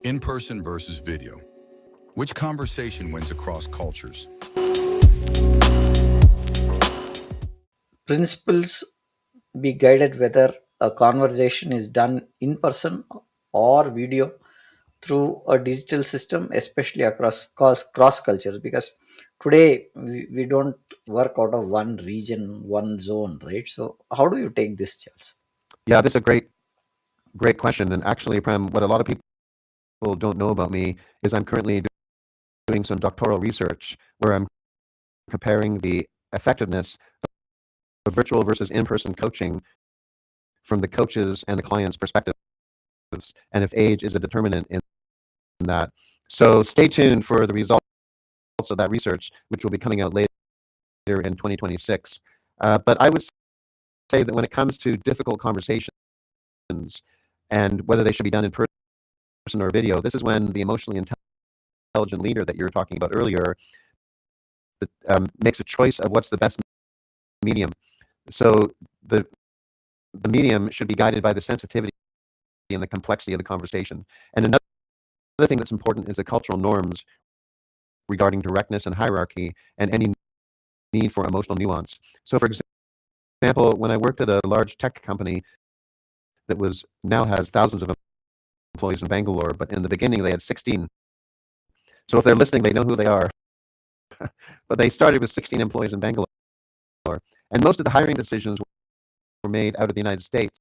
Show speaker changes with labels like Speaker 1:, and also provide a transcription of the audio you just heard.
Speaker 1: In-person versus video. Which conversation wins across cultures?
Speaker 2: Principles be guided whether a conversation is done in person or video through a digital system, especially across cross cultures, because today we don't work out of one region, one zone, right? So how do you take this, Charles?
Speaker 3: Yeah, this is a great question. And actually, Prem, what a lot of people don't know about me is I'm currently doing some doctoral research where I'm comparing the effectiveness of virtual versus in-person coaching from the coaches and the client's perspectives, and if age is a determinant in that. So stay tuned for the results of that research, which will be coming out later in 2026. But I would say that when it comes to difficult conversations and whether they should be done in person or video, this is when the emotionally intelligent leader that you were talking about earlier makes a choice of what's the best medium. So the medium should be guided by the sensitivity and the complexity of the conversation. And another thing that's important is the cultural norms regarding directness and hierarchy and any need for emotional nuance. So for example, when I worked at a large tech company that now has thousands of employees in Bangalore, but in the beginning they had 16. So if they're listening, they know who they are. But they started with 16 employees in Bangalore. And most of the hiring decisions were made out of the United States.